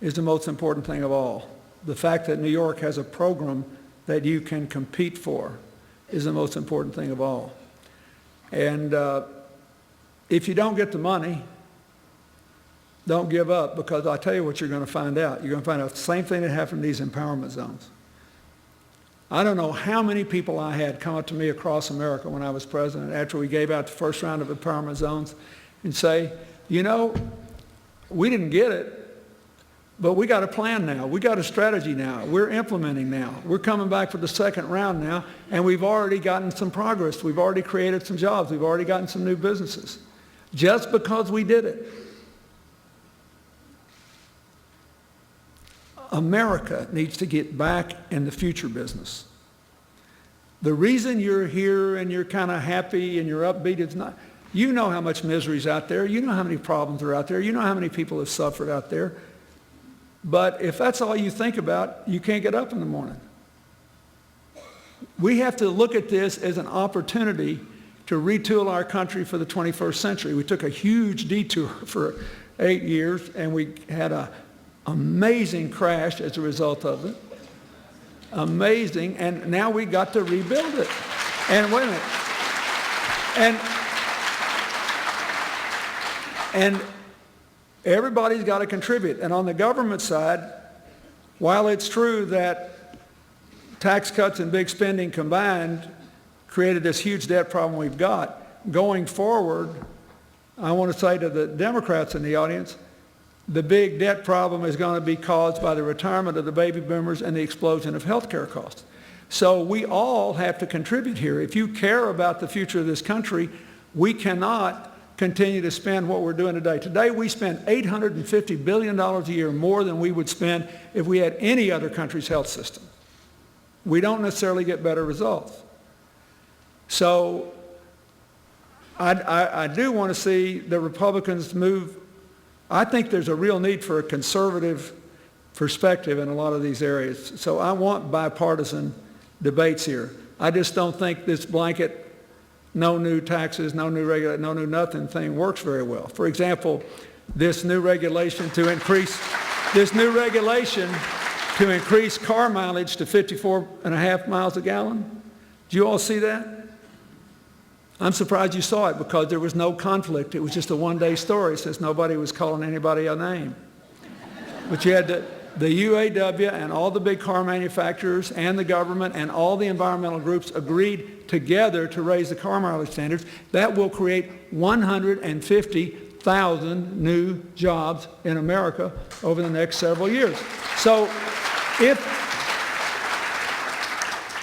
is the most important thing of all. The fact that New York has a program that you can compete for is the most important thing of all. And if you don't get the money, don't give up, because I'll tell you what you're going to find out. You're going to find out the same thing that happened in these empowerment zones. I don't know how many people I had come up to me across America when I was president after we gave out the first round of empowerment zones and say, you know, we didn't get it, but we got a plan now. We got a strategy now. We're implementing now. We're coming back for the second round now, and we've already gotten some progress. We've already created some jobs. We've already gotten some new businesses just because we did it. America needs to get back in the future business. The reason you're here and you're kind of happy and you're upbeat is not, you know how much misery is out there. You know how many problems are out there. You know how many people have suffered out there. But if that's all you think about, you can't get up in the morning. We have to look at this as an opportunity to retool our country for the 21st century. We took a huge detour for 8 years, and we had an amazing crash as a result of it. Amazing, and now we got to rebuild it. And wait a minute. And everybody's got to contribute. And on the government side, while it's true that tax cuts and big spending combined created this huge debt problem we've got, going forward, I want to say to the Democrats in the audience, the big debt problem is going to be caused by the retirement of the baby boomers and the explosion of health care costs. So we all have to contribute here. If you care about the future of this country, we cannot continue to spend what we're doing today. Today we spend $850 billion a year more than we would spend if we had any other country's health system. We don't necessarily get better results. So I do want to see the Republicans move. I think there's a real need for a conservative perspective in a lot of these areas. So I want bipartisan debates here. I just don't think this blanket no new taxes, no new regulation, no new nothing thing works very well. For example, this new regulation to increase car mileage to 54.5 miles a gallon. Did you all see that? I'm surprised you saw it because there was no conflict. It was just a one-day story since nobody was calling anybody a name. But you had the UAW and all the big car manufacturers and the government and all the environmental groups agreed together to raise the car mileage standards. That will create 150,000 new jobs in America over the next several years. So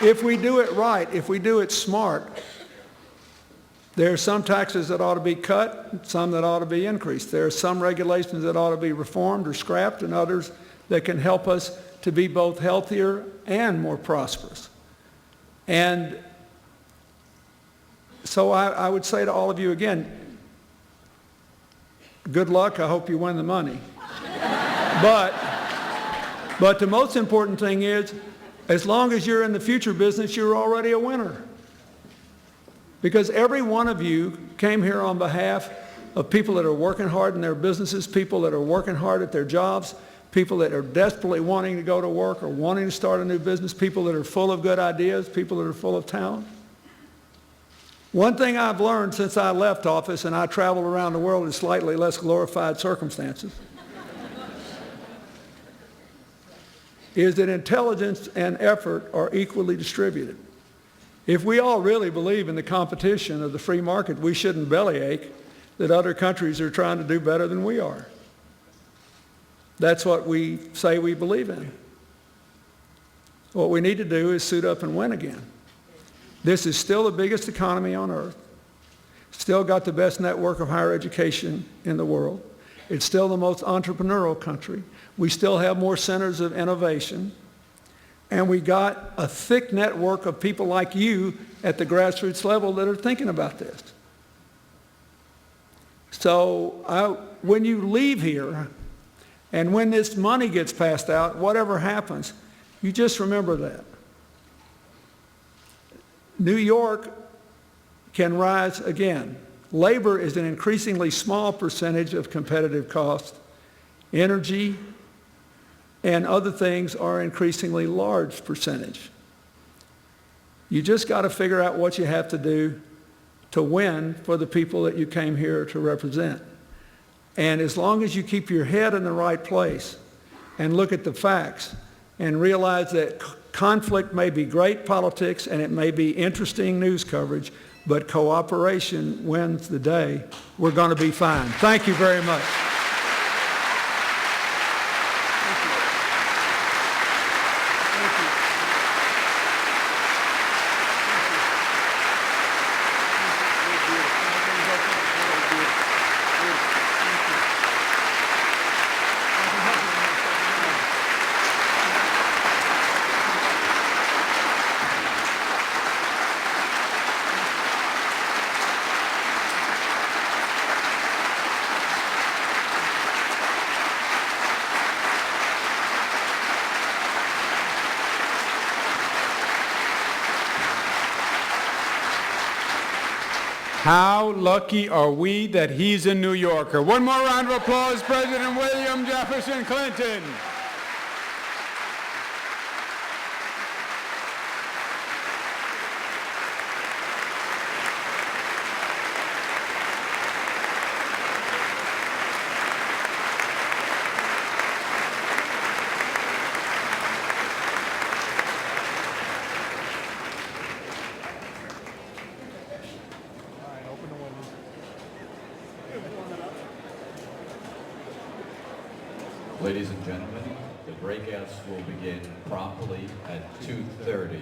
if we do it right, if we do it smart, there are some taxes that ought to be cut, some that ought to be increased. There are some regulations that ought to be reformed or scrapped, and others that can help us to be both healthier and more prosperous. And so I would say to all of you again, good luck. I hope you win the money. But the most important thing is, as long as you're in the future business, you're already a winner. Because every one of you came here on behalf of people that are working hard in their businesses, people that are working hard at their jobs, people that are desperately wanting to go to work or wanting to start a new business, people that are full of good ideas, people that are full of talent. One thing I've learned since I left office, and I travel around the world in slightly less glorified circumstances, is that intelligence and effort are equally distributed. If we all really believe in the competition of the free market, we shouldn't bellyache that other countries are trying to do better than we are. That's what we say we believe in. What we need to do is suit up and win again. This is still the biggest economy on earth. Still got the best network of higher education in the world. It's still the most entrepreneurial country. We still have more centers of innovation. And we got a thick network of people like you at the grassroots level that are thinking about this. So when you leave here, and when this money gets passed out, whatever happens, you just remember that. New York can rise again. Labor is an increasingly small percentage of competitive cost. Energy and other things are increasingly large percentage. You just got to figure out what you have to do to win for the people that you came here to represent. And as long as you keep your head in the right place and look at the facts and realize that conflict may be great politics and it may be interesting news coverage, but cooperation wins the day, we're going to be fine. Thank you very much. How lucky are we that he's a New Yorker? One more round of applause, President William Jefferson Clinton. Ladies and gentlemen, the breakouts will begin promptly at 2:30.